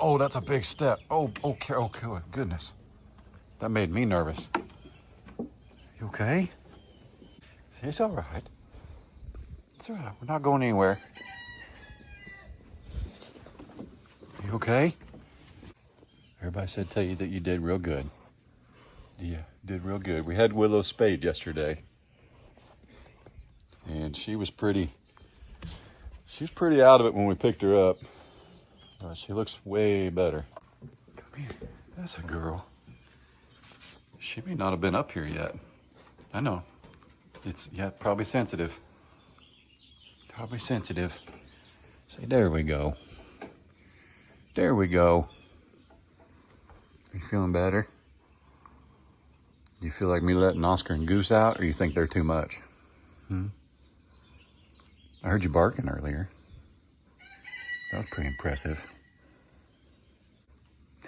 Oh, that's a big step. Oh, okay, okay, goodness. That made me nervous. You okay? It's all right. It's all right, we're not going anywhere. You okay? Everybody said tell you that you did real good. Yeah, did real good. We had Willow spayed yesterday. And she was pretty out of it when we picked her up. But she looks way better. Come here. That's a girl. She may not have been up here yet. I know. It's, yeah, probably sensitive. Probably sensitive. Say, there we go. There we go. You feeling better? Do you feel like me letting Oscar and Goose out, or you think they're too much? I heard you barking earlier. That was pretty impressive.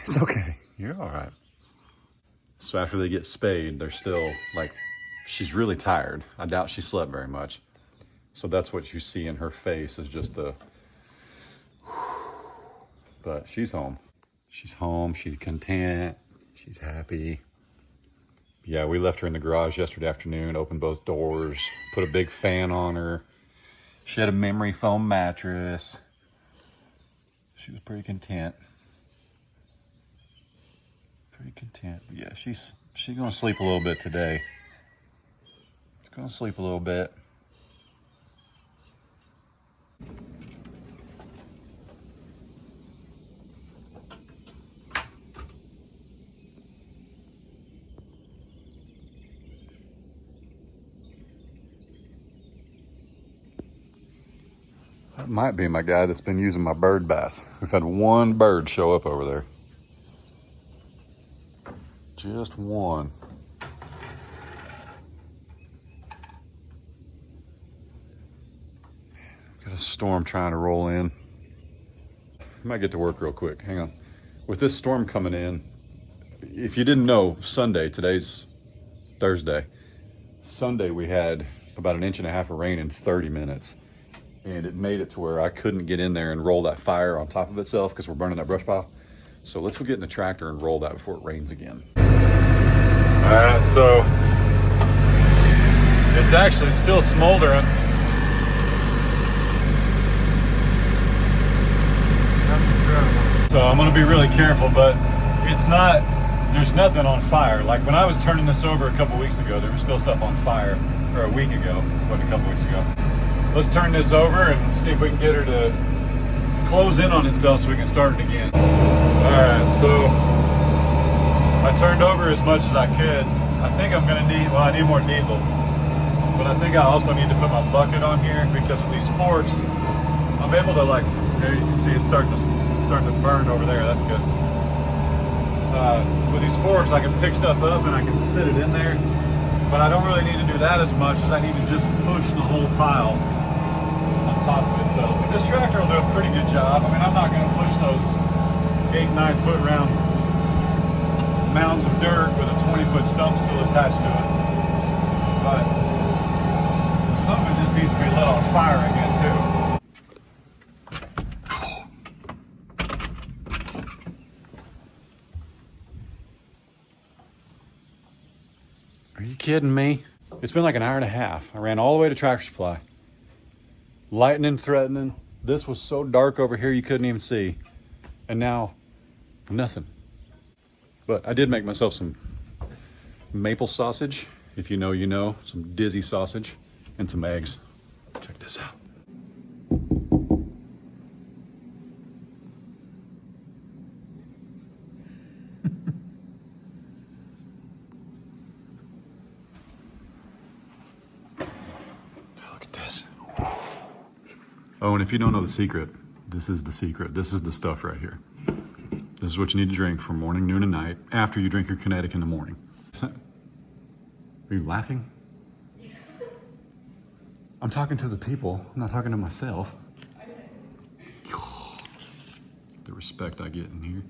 It's okay. You're all right. So after they get spayed, they're still like, she's really tired. I doubt she slept very much. So that's what you see in her face is just the, but she's home. She's home, she's content, she's happy. Yeah, we left her in the garage yesterday afternoon, opened both doors, put a big fan on her. She had a memory foam mattress. She was pretty content. Pretty content. But yeah, she's gonna sleep a little bit today. She's gonna sleep a little bit. That might be my guy that's been using my bird bath. We've had one bird show up over there. Just one. Got a storm trying to roll in. I might get to work real quick. Hang on. With this storm coming in, if you didn't know, Sunday, today's Thursday, Sunday we had about 1.5 inches of rain in 30 minutes. And it made it to where I couldn't get in there and roll that fire on top of itself because we're burning that brush pile. So let's go get in the tractor and roll that before it rains again. All right, so it's actually still smoldering. That's incredible. So I'm gonna be really careful, but it's not, there's nothing on fire. Like when I was turning this over a couple weeks ago, there was still stuff on fire, or a week ago, what, a couple weeks ago. Let's turn this over and see if we can get her to close in on itself so we can start it again. All right, so I turned over as much as I could. I think I'm gonna need, well, I need more diesel, but I think I also need to put my bucket on here because with these forks, I'm able to like, there you can see it's starting to burn over there, that's good. With these forks, I can pick stuff up and I can sit it in there, but I don't really need to do that as much as I need to just push the whole pile on top of itself. And this tractor will do a pretty good job. I mean, I'm not gonna push those 8-9 foot round mounds of dirt with a 20-foot stump still attached to it. But some of it just needs to be lit on fire again too. Are you kidding me? It's been like 1.5 hours. I ran all the way to Tractor Supply. Lightning threatening. This was so dark over here you couldn't even see. And now, nothing. But I did make myself some maple sausage. If you know, you know. Some Dizzy sausage and some eggs. Check this out. Look at this. Oh, and if you don't know the secret, this is the secret. This is the stuff right here. This is what you need to drink for morning, noon, and night after you drink your kinetic in the morning. Are you laughing? Yeah. I'm talking to the people. I'm not talking to myself. The respect I get in here.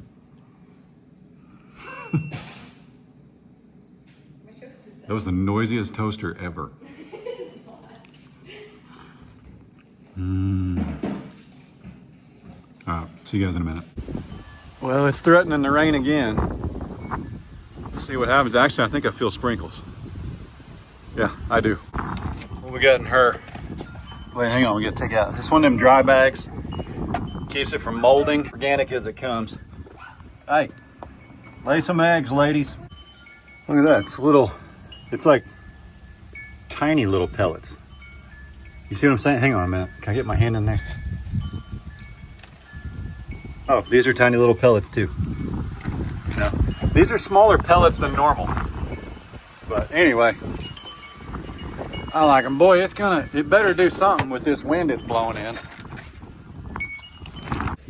My toast is done. That was the noisiest toaster ever. It's not. All right, see you guys in a minute. Well, it's threatening to rain again. Let's see what happens. Actually, I think I feel sprinkles. Yeah, I do. What we got in her? Wait, hang on, we gotta take out. This one of them dry bags. Keeps it from molding. Organic as it comes. Hey, lay some eggs, ladies. Look at that, it's little, it's like tiny little pellets. You see what I'm saying? Hang on a minute. Can I get my hand in there? Oh, these are tiny little pellets too. You know, these are smaller pellets than normal. But anyway, I like them. Boy, it better do something with this wind it's blowing in.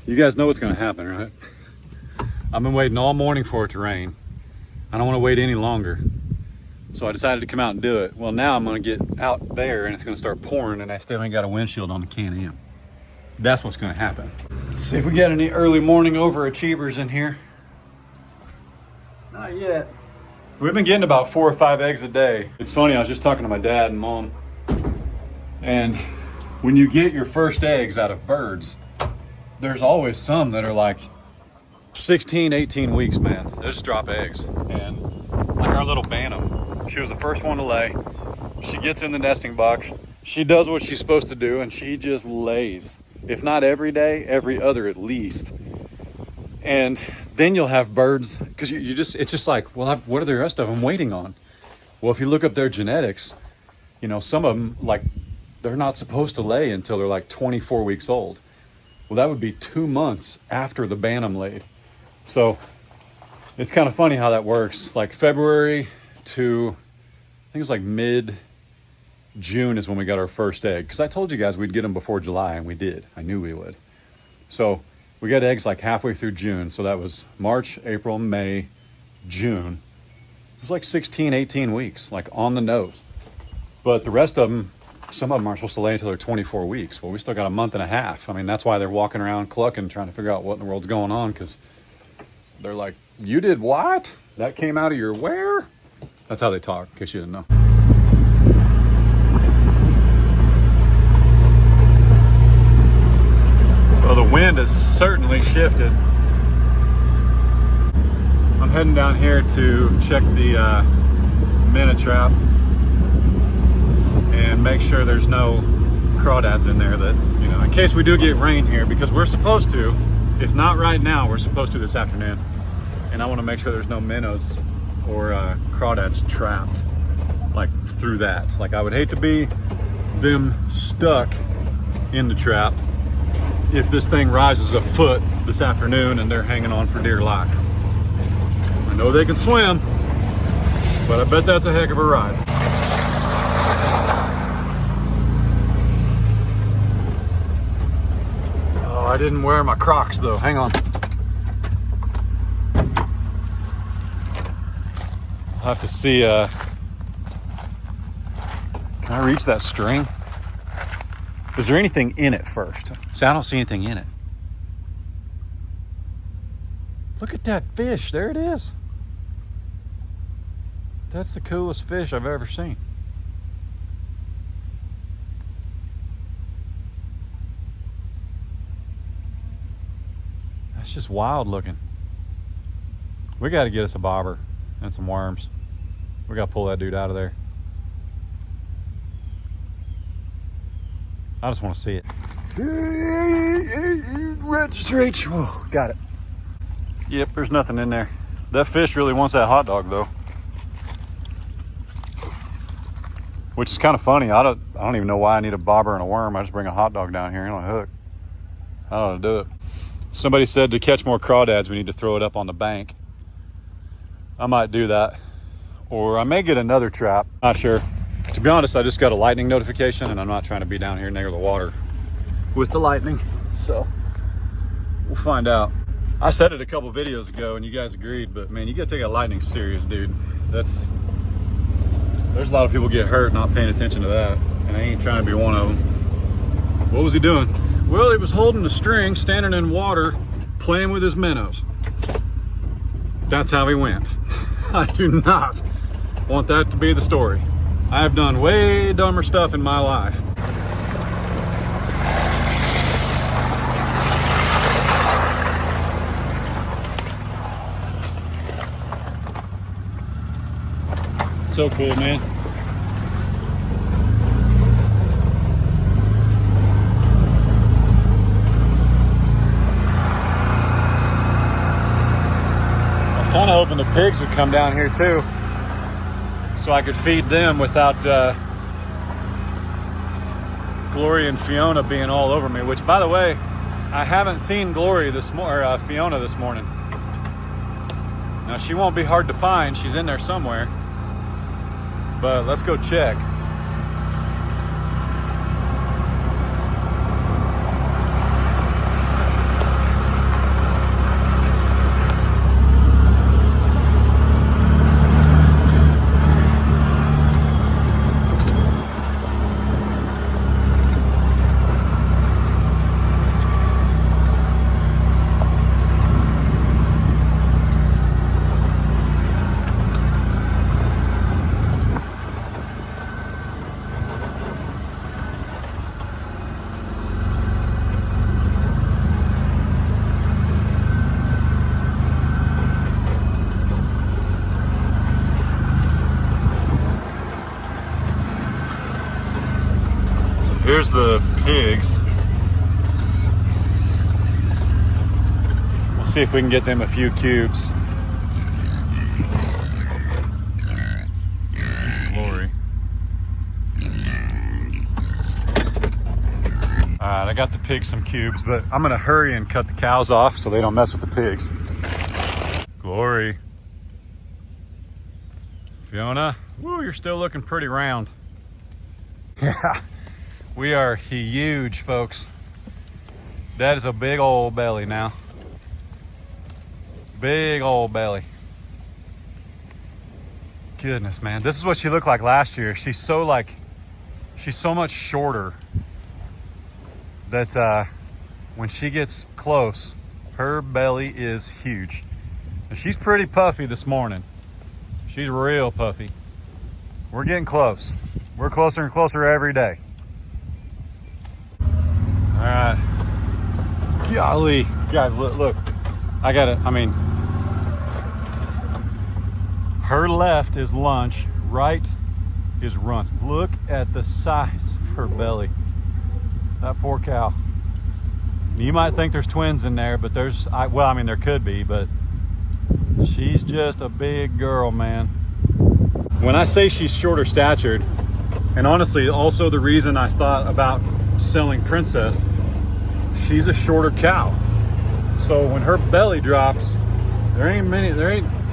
You guys know what's gonna happen, right? I've been waiting all morning for it to rain. I don't wanna wait any longer. So I decided to come out and do it. Well, now I'm gonna get out there and it's gonna start pouring and I still ain't got a windshield on the Can-Am. That's what's gonna happen. Let's see if we got any early morning overachievers in here. Not yet. We've been getting about 4 or 5 eggs a day. It's funny, I was just talking to my dad and mom. And when you get your first eggs out of birds, there's always some that are like 16, 18 weeks, man. They just drop eggs. And like our little Bantam, she was the first one to lay. She gets in the nesting box. She does what she's supposed to do and she just lays. If not every day, every other at least. And then you'll have birds, because it's just like, well, what are the rest of them waiting on? Well, if you look up their genetics, you know, some of them, like, they're not supposed to lay until they're like 24 weeks old. Well, that would be 2 months after the Bantam laid. So it's kind of funny how that works. Like February to, I think it's like mid-June is when we got our first egg. Because I told you guys we'd get them before July, and we did. I knew we would. So we got eggs like halfway through June. So that was March, April, May, June. It was like 16, 18 weeks, like on the nose. But the rest of them, some of them aren't supposed to lay until they're 24 weeks. Well, we still got a month and a half. I mean, that's why they're walking around clucking, trying to figure out what in the world's going on. Because they're like, you did what? That came out of your where? That's how they talk, in case you didn't know. Well, the wind has certainly shifted. I'm heading down here to check the minnow trap and make sure there's no crawdads in there that, you know, in case we do get rain here, because we're supposed to, if not right now, we're supposed to this afternoon. And I want to make sure there's no minnows or crawdads trapped, like through that. Like I would hate to be them stuck in the trap if this thing rises a foot this afternoon and they're hanging on for dear life. I know they can swim, but I bet that's a heck of a ride. Oh, I didn't wear my Crocs though. Hang on. I'll have to see, can I reach that string? Is there anything in it first? See, I don't see anything in it. Look at that fish, there it is. That's the coolest fish I've ever seen. That's just wild looking. We got to get us a bobber and some worms. We got to pull that dude out of there. I just want to see it. Registrate. Oh, got it. Yep, there's nothing in there. That fish really wants that hot dog though. Which is kind of funny. I don't even know why I need a bobber and a worm. I just bring a hot dog down here on a hook. I don't know how to do it. Somebody said to catch more crawdads, we need to throw it up on the bank. I might do that. Or I may get another trap. Not sure. To be honest, I just got a lightning notification and I'm not trying to be down here near the water with the lightning. So we'll find out. I said it a couple videos ago and you guys agreed, but man, you gotta take that lightning serious, dude. There's a lot of people get hurt not paying attention to that. And I ain't trying to be one of them. What was he doing? Well, he was holding the string, standing in water, playing with his minnows. That's how he went. I do not want that to be the story. I have done way dumber stuff in my life. so cool, man. I was kind of hoping the pigs would come down here too, so I could feed them without Glory and Fiona being all over me. Which, by the way, I haven't seen Glory Fiona this morning. Now, she won't be hard to find. She's in there somewhere. But let's go check. Here's the pigs. We'll see if we can get them a few cubes. Glory. Alright, I got the pigs some cubes, but I'm gonna hurry and cut the cows off so they don't mess with the pigs. Glory. Fiona, woo, you're still looking pretty round. Yeah. We are huge, folks. That is a big old belly now. Big old belly. Goodness, man. This is what she looked like last year. She's so much shorter that when she gets close, her belly is huge. And she's pretty puffy this morning. She's real puffy. We're getting close. We're closer and closer every day. All right, golly, guys, look, her left is lunch, right is runts. Look at the size of her belly. That poor cow. You might think there's twins in there, but there could be, but she's just a big girl, man. When I say she's shorter statured, and honestly, also the reason I thought about selling Princess, she's a shorter cow. So when her belly drops, there ain't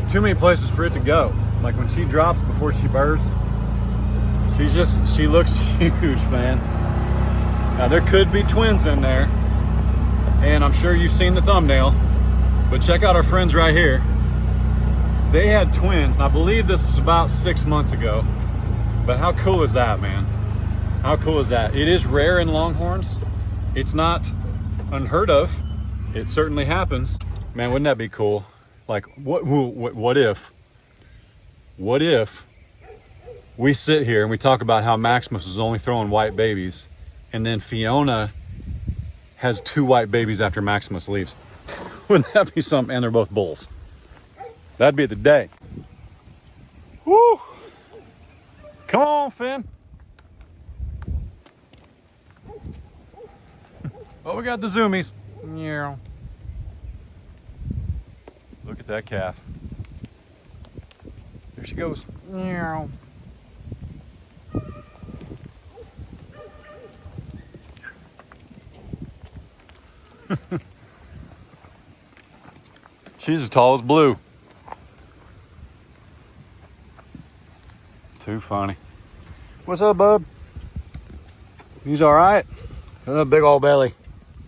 too many places for it to go. Like when she drops before she births, she looks huge, man. Now there could be twins in there, and I'm sure you've seen the thumbnail, but check out our friends right here. They had twins, and I believe this was about 6 months ago. But how cool is that, man? How cool is that? It is rare in Longhorns. It's not unheard of. It certainly happens. Man, wouldn't that be cool? Like, what if we sit here and we talk about how Maximus is only throwing white babies, and then Fiona has 2 white babies after Maximus leaves? Wouldn't that be something? And they're both bulls. That'd be the day. Woo! Come on, Finn. Oh, we got the zoomies. Yeah. Look at that calf. There she goes. Yeah. She's as tall as Blue. Too funny. What's up, bub? He's all right? Look at that big old belly.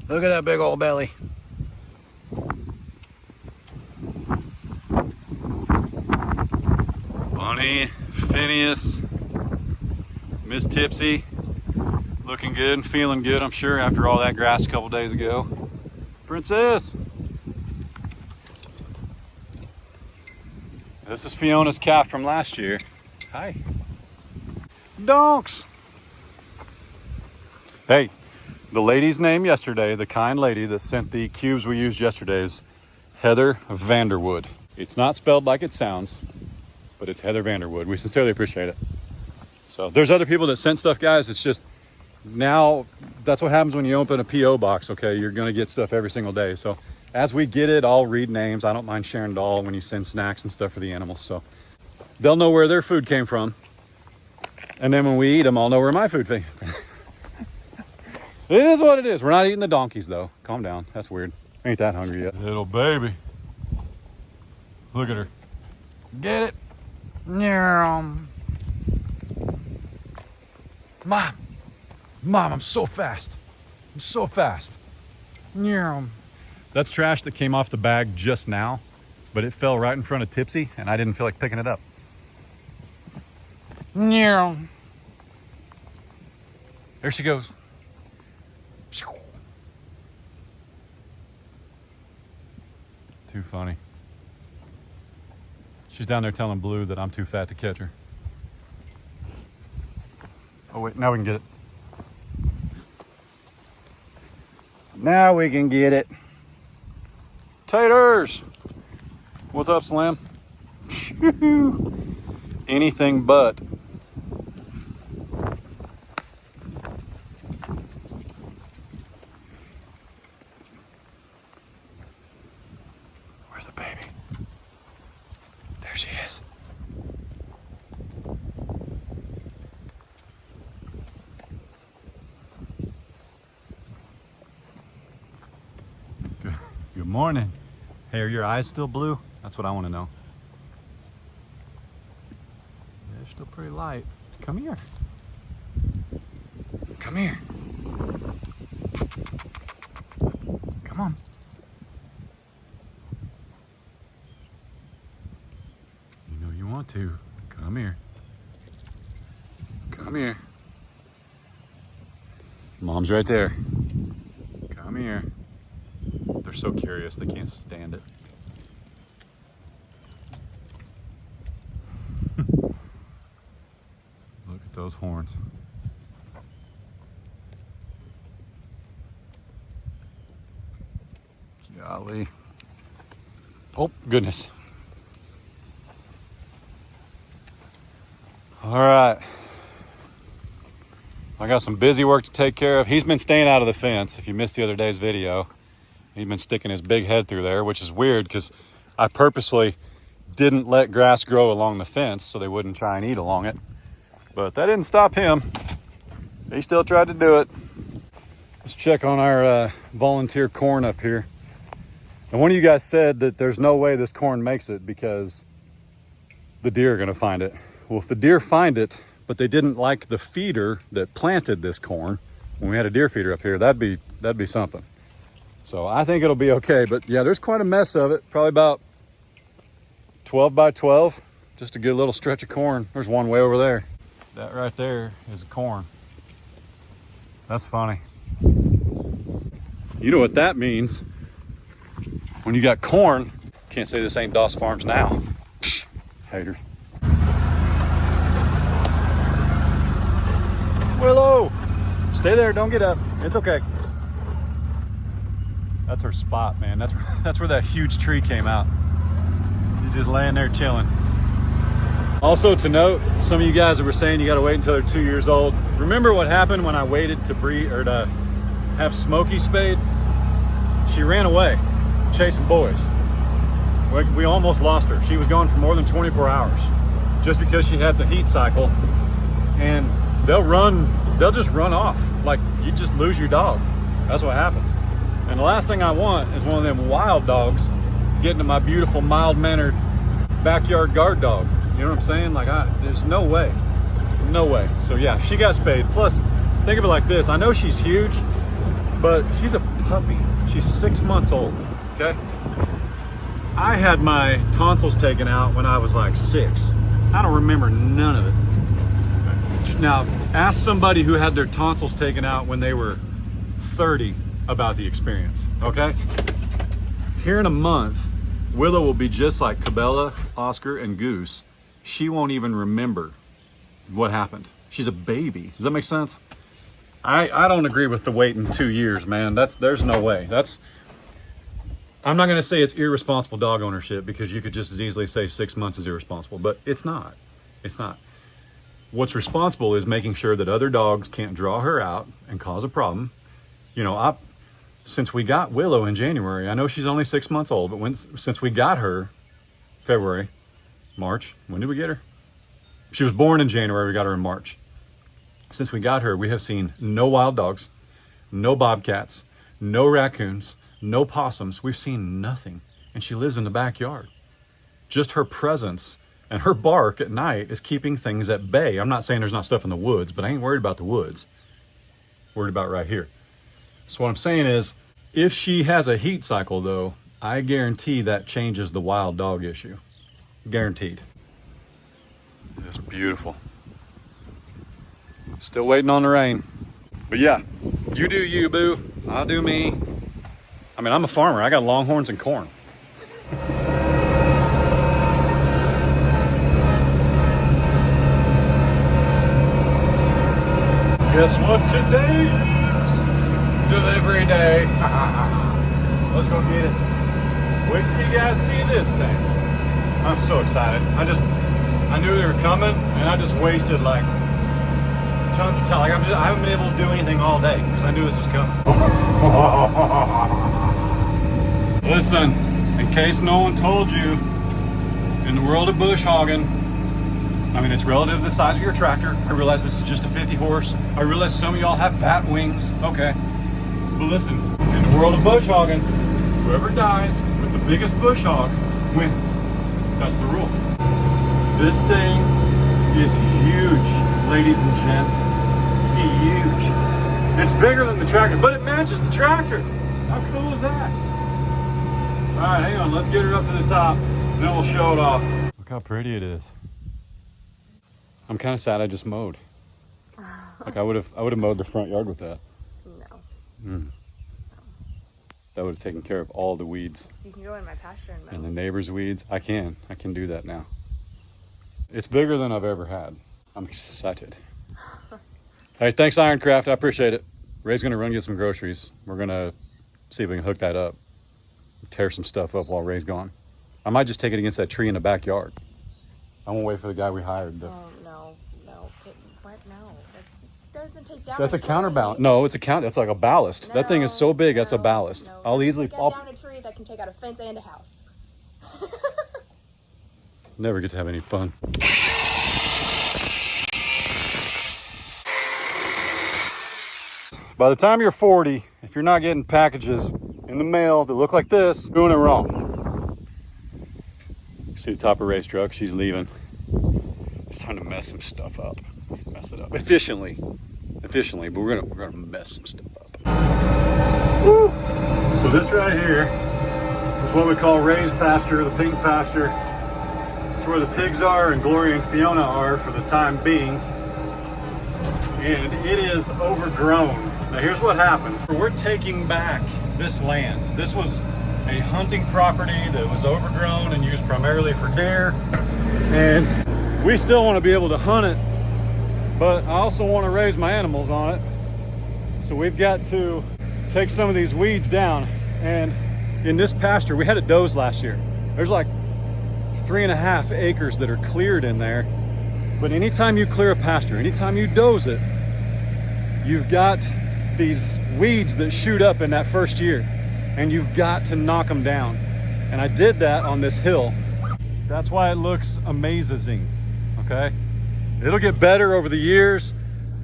Look at that big old belly. Bonnie, Phineas, Miss Tipsy, looking good and feeling good, I'm sure, after all that grass a couple days ago. Princess. This is Fiona's calf from last year. Hi. Donks. Hey, the lady's name yesterday, the kind lady that sent the cubes we used yesterday, is Heather Vanderwood. It's not spelled like it sounds. but it's Heather Vanderwood. We sincerely appreciate it. So there's other people that sent stuff, guys. It's just now that's what happens when you open a PO box. Okay, you're gonna get stuff every single day. So as we get it, I'll read names. I don't mind sharing it all when you send snacks and stuff for the animals, so they'll know where their food came from, and then when we eat them, I'll know where my food came from. It is what it is. We're not eating the donkeys though. Calm down. That's weird. Ain't that hungry yet. Little baby. Look at her. Get it? Mom, I'm so fast. I'm so fast. That's trash that came off the bag just now, but it fell right in front of Tipsy, and I didn't feel like picking it up. There she goes. Too funny. She's down there telling Blue that I'm too fat to catch her. Oh wait, now we can get it. Now we can get it. Taters! What's up, Slim? Anything but. Where's the baby? There she is. Good morning. Hey, are your eyes still blue? That's what I want to know. They're still pretty light. Come here. Come here. Come on. You know you want to. Come here. Come here. Mom's right there. Come here. They're so curious, they can't stand it. Look at those horns. Golly. Oh, goodness. All right. I got some busy work to take care of. He's been staying out of the fence. If you missed the other day's video, he's been sticking his big head through there, which is weird because I purposely didn't let grass grow along the fence so they wouldn't try and eat along it. But that didn't stop him. He still tried to do it. Let's check on our volunteer corn up here. And one of you guys said that there's no way this corn makes it because the deer are gonna find it. Well, if the deer find it, but they didn't like the feeder that planted this corn, when we had a deer feeder up here, that'd be something. So I think it'll be okay, but yeah, there's quite a mess of it. Probably about 12 by 12, just a good little stretch of corn. There's one way over there. That right there is corn. That's funny. You know what that means? When you got corn, can't say this ain't Doss Farms now. Psh, haters. Willow, stay there, don't get up. It's okay. That's her spot, man. That's where that huge tree came out. She's just laying there chilling. Also to note, some of you guys that were saying you gotta wait until they're 2 years old. Remember what happened when I waited to breed or to have Smokey spayed? She ran away, chasing boys. We almost lost her. She was gone for more than 24 hours just because she had the heat cycle, and they'll just run off. Like, you just lose your dog. That's what happens. And the last thing I want is one of them wild dogs getting to my beautiful, mild-mannered backyard guard dog. You know what I'm saying? Like, there's no way. No way. So yeah, she got spayed. Plus, think of it like this. I know she's huge, but she's a puppy. She's 6 months old, okay? I had my tonsils taken out when I was like 6. I don't remember none of it. Now, ask somebody who had their tonsils taken out when they were 30 about the experience, okay? Here in a month, Willow will be just like Cabela, Oscar, and Goose. She won't even remember what happened. She's a baby. Does that make sense? I don't agree with the waiting 2 years, man. There's no way. I'm not going to say it's irresponsible dog ownership, because you could just as easily say 6 months is irresponsible, but it's not. It's not. What's responsible is making sure that other dogs can't draw her out and cause a problem. You know, since we got Willow in January, I know she's only 6 months old, but since we got her February, March, when did we get her? She was born in January, we got her in March. Since we got her, we have seen no wild dogs, no bobcats, no raccoons, no possums. We've seen nothing. And she lives in the backyard. Just her presence and her bark at night is keeping things at bay. I'm not saying there's not stuff in the woods, but I ain't worried about the woods. Worried about right here. So what I'm saying is, if she has a heat cycle though, I guarantee that changes the wild dog issue. Guaranteed. It's beautiful. Still waiting on the rain. But yeah, you do you, boo. I'll do me. I mean, I'm a farmer. I got longhorns and corn. Guess what today is? Delivery day. Let's go get it. Wait till you guys see this thing. I'm so excited. I knew they were coming, and I just wasted like tons of time. Like I haven't been able to do anything all day because I knew this was coming. Listen, in case no one told you, in the world of bush hogging, I mean, it's relative to the size of your tractor. I realize this is just a 50 horse. I realize some of y'all have bat wings. Okay. But listen, in the world of bush hogging, whoever dies with the biggest bush hog wins. That's the rule. This thing is huge, ladies and gents. Huge. It's bigger than the tractor, but it matches the tractor. How cool is that? All right, hang on. Let's get her up to the top, and then we'll show it off. Look how pretty it is. I'm kind of sad I just mowed. Like I would have mowed the front yard with that. No. That would have taken care of all the weeds. You can go in my pasture and mow. And the neighbor's weeds. I can do that now. It's bigger than I've ever had. I'm excited. Hey, thanks Ironcraft, I appreciate it. Ray's gonna run get some groceries. We're gonna see if we can hook that up. Tear some stuff up while Ray's gone. I might just take it against that tree in the backyard. I won't wait for the guy we hired. Oh, no. What? No. That doesn't take down That's a tree. counterbalance. No, it's a that's like a ballast. That thing is so big, that's a ballast. No. I'll easily Get down a tree that can take out a fence and a house. Never get to have any fun. By the time you're 40, if you're not getting packages in the mail that look like this, you're doing it wrong. See the top of Ray's truck, she's leaving. It's time to mess some stuff up. Let's mess it up efficiently, but we're gonna mess some stuff up. Woo! So this right here is what we call Ray's pasture, the pink pasture. It's where the pigs are and Gloria and Fiona are for the time being. And it is overgrown. Now here's what happens. We're taking back this land. This was a hunting property that was overgrown and used primarily for deer. And we still want to be able to hunt it, but I also want to raise my animals on it. So we've got to take some of these weeds down. And in this pasture, we had it dozed last year. There's like 3.5 acres that are cleared in there. But anytime you clear a pasture, anytime you doze it, you've got these weeds that shoot up in that first year, and you've got to knock them down. And I did that on this hill. That's why it looks amazing, okay? It'll get better over the years.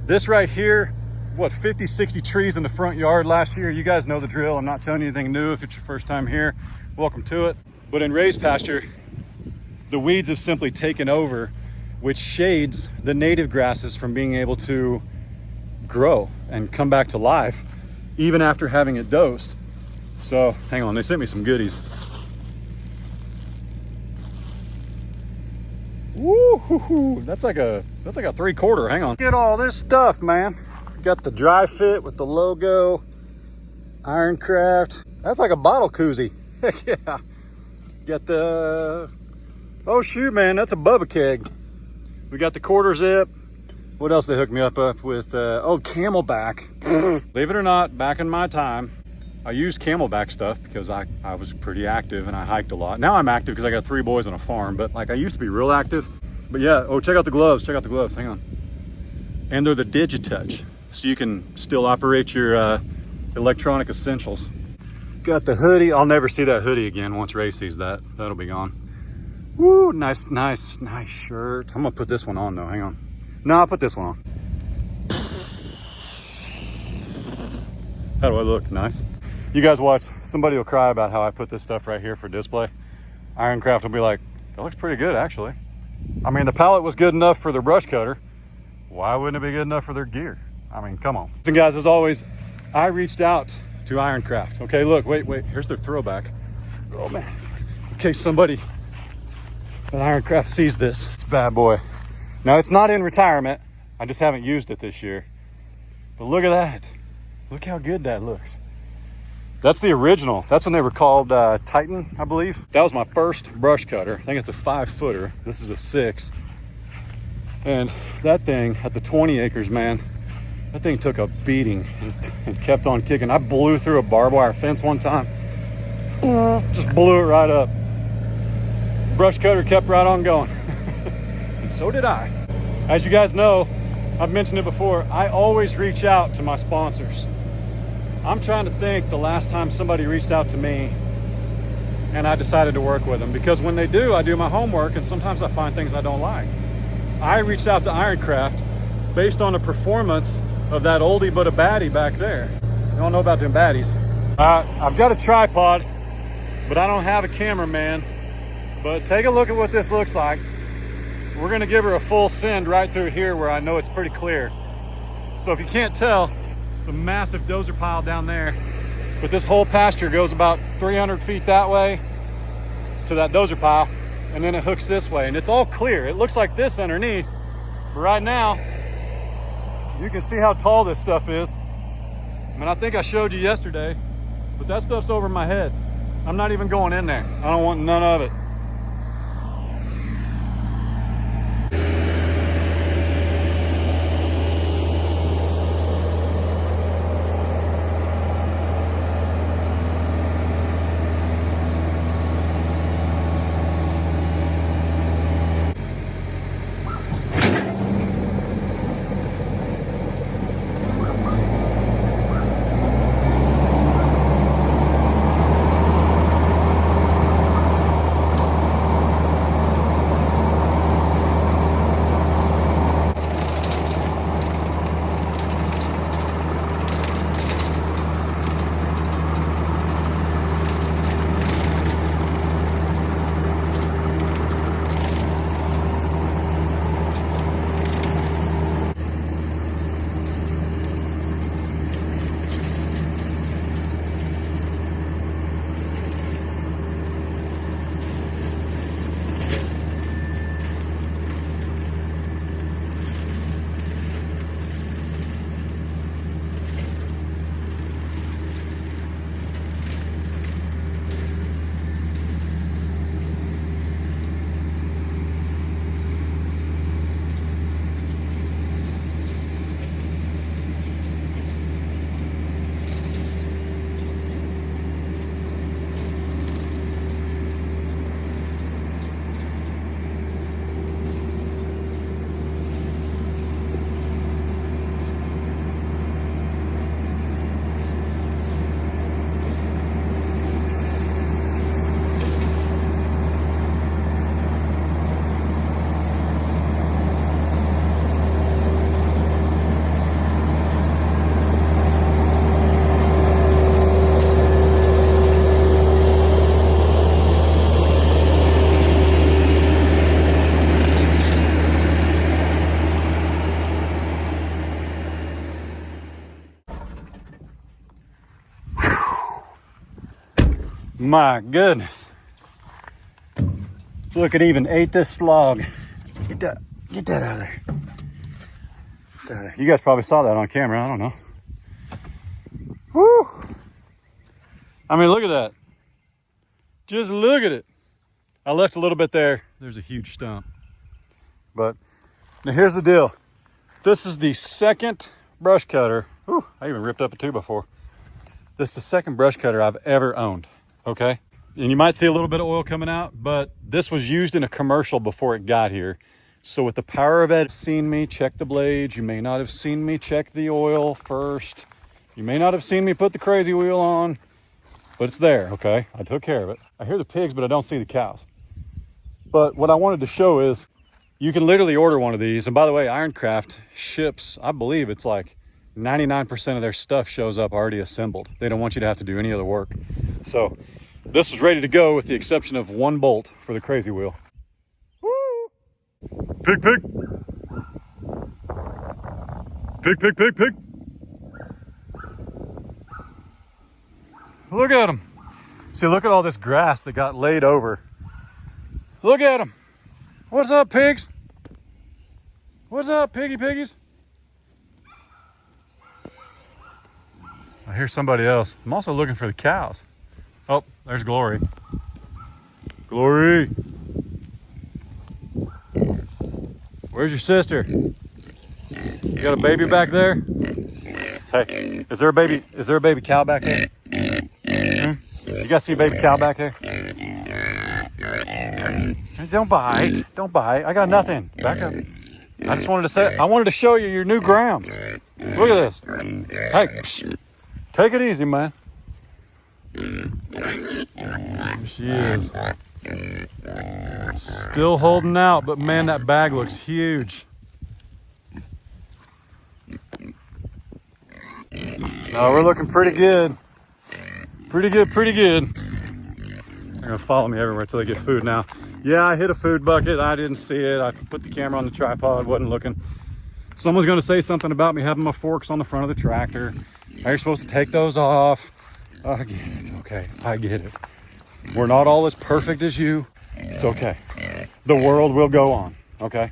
This right here, what, 50, 60 trees in the front yard last year. You guys know the drill. I'm not telling you anything new. If it's your first time here, welcome to it. But in Ray's pasture, the weeds have simply taken over, which shades the native grasses from being able to grow and come back to life even after having it dosed. So hang on, they sent me some goodies. Woo-hoo-hoo. That's like a 3/4. Hang on. Get all this stuff, man. Got the dry fit with the logo, Ironcraft. That's like a bottle koozie. Heck yeah. Got the, oh shoot, man, that's a Bubba keg. We got the quarter zip. What else they hooked me up with? Oh, Camelback. Believe it or not, back in my time, I used Camelback stuff because I was pretty active and I hiked a lot. Now I'm active because I got 3 boys on a farm, but like I used to be real active. But yeah, oh, check out the gloves, hang on. And they're the Digitouch, so you can still operate your electronic essentials. Got the hoodie. I'll never see that hoodie again once Ray sees that. That'll be gone. Woo, nice shirt. I'm gonna put this one on though, hang on. No, I'll put this one on. How do I look? Nice. You guys watch, somebody will cry about how I put this stuff right here for display. Ironcraft will be like, that looks pretty good actually. I mean, the pallet was good enough for their brush cutter. Why wouldn't it be good enough for their gear? I mean, come on. And guys, as always, I reached out to Ironcraft. Okay, look, wait, here's their throwback. Oh man, in case somebody at Ironcraft sees this. It's a bad boy. Now, it's not in retirement. I just haven't used it this year. But look at that. Look how good that looks. That's the original. That's when they were called Titan, I believe. That was my first brush cutter. I think it's a 5-footer. This is a 6. And that thing at the 20 acres, man, that thing took a beating and kept on kicking. I blew through a barbed wire fence one time. Just blew it right up. Brush cutter kept right on going. And so did I. As you guys know, I've mentioned it before, I always reach out to my sponsors. I'm trying to think the last time somebody reached out to me and I decided to work with them, because when they do, I do my homework and sometimes I find things I don't like. I reached out to Ironcraft based on the performance of that oldie but a baddie back there. You don't know about them baddies. I've got a tripod, but I don't have a cameraman. But take a look at what this looks like. We're gonna give her a full send right through here where I know it's pretty clear. So if you can't tell, it's a massive dozer pile down there. But this whole pasture goes about 300 feet that way to that dozer pile, and then it hooks this way, and it's all clear. It looks like this underneath, but right now, you can see how tall this stuff is. I mean, I think I showed you yesterday, but that stuff's over my head. I'm not even going in there. I don't want none of it. My goodness. Look, it even ate this slog. Get that out of there. Get that out of there. You guys probably saw that on camera. I don't know. Woo! I mean, look at that. Just look at it. I left a little bit there. There's a huge stump. But now here's the deal. This is the second brush cutter. Whew, I even ripped up a 2x4. This is the second brush cutter I've ever owned, okay? And you might see a little bit of oil coming out, but this was used in a commercial before it got here. So with the power of it, seen me check the blades. You may not have seen me check the oil first. You may not have seen me put the crazy wheel on, but it's there, okay? I took care of it. I hear the pigs, but I don't see the cows. But what I wanted to show is you can literally order one of these. And by the way, Ironcraft ships, I believe it's like 99% of their stuff shows up already assembled. They don't want you to have to do any other work. So this was ready to go with the exception of one bolt for the crazy wheel. Woo! Pig, pig. Pig, pig, pig, pig. Look at them. See, look at all this grass that got laid over. Look at them. What's up, pigs? What's up, piggy piggies? I hear somebody else. I'm also looking for the cows. Oh, there's Glory. Glory. Where's your sister? You got a baby back there? Hey, is there a baby cow back there? You guys see a baby cow back there? Hey, don't bite. Don't bite. I got nothing. Back up. I just wanted to say, I wanted to show you your new grounds. Look at this. Hey, psh, take it easy, man. There she is. Still holding out, but man, that bag looks huge. No, we're looking pretty good. Pretty good, pretty good. They're gonna follow me everywhere until they get food now. Yeah, I hit a food bucket. I didn't see it. I put the camera on the tripod, wasn't looking. Someone's gonna say something about me having my forks on the front of the tractor. How you're supposed to take those off. I get it, okay, I get it. We're not all as perfect as you. It's okay. The world will go on, okay?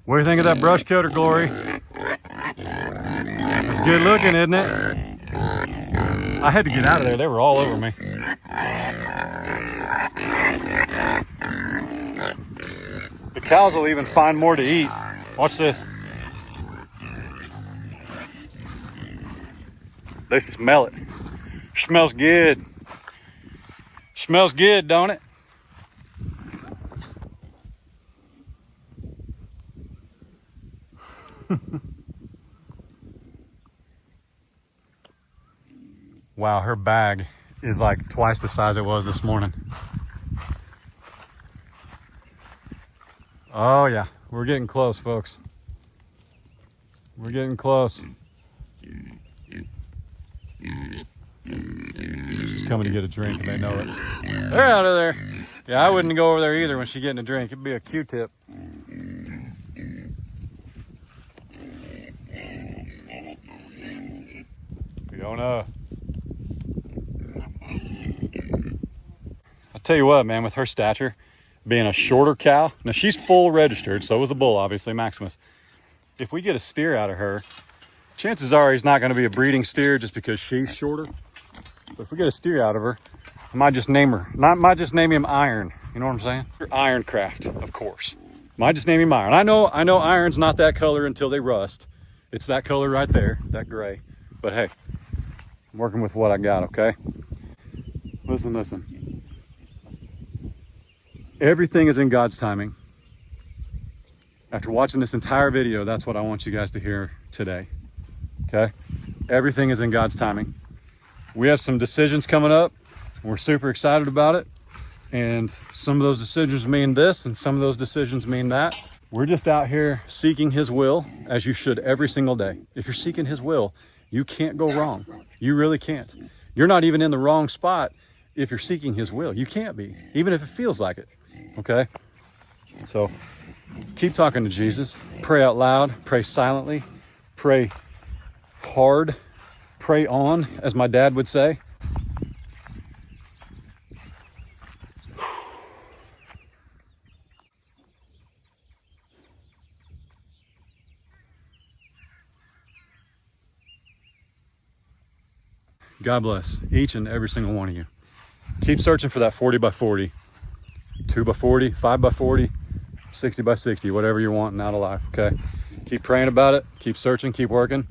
What do you think of that brush cutter, Glory? It's good looking, isn't it? I had to get out of there. They were all over me. The cows will even find more to eat. Watch this. They smell it. Smells good. Smells good, don't it? Wow, her bag is like twice the size it was this morning. Oh yeah, we're getting close, folks. We're getting close. She's coming to get a drink and they know it. They're out of there. Yeah, I wouldn't go over there either when she's getting a drink. It'd be a Q-tip. Fiona. I'll tell you what, man, with her stature, being a shorter cow, now she's full registered, so was the bull, obviously, Maximus. If we get a steer out of her, chances are he's not going to be a breeding steer just because she's shorter. But if we get a steer out of her, I might just name him Iron. You know what I'm saying? Ironcraft, of course. Might just name him Iron. I know iron's not that color until they rust. It's that color right there, that gray. But hey, I'm working with what I got, okay? Listen. Everything is in God's timing. After watching this entire video, that's what I want you guys to hear today, okay? Everything is in God's timing. We have some decisions coming up. We're super excited about it. And some of those decisions mean this, and some of those decisions mean that. We're just out here seeking His will, as you should every single day. If you're seeking His will, you can't go wrong. You really can't. You're not even in the wrong spot if you're seeking His will. You can't be, even if it feels like it, okay? So keep talking to Jesus. Pray out loud, pray silently, pray hard, pray on, as my dad would say. God bless each and every single one of you. Keep searching for that 40 by 40, 2 by 40, 5 by 40, 60 by 60, whatever you're wanting out of life, okay? Keep praying about it, keep searching, keep working.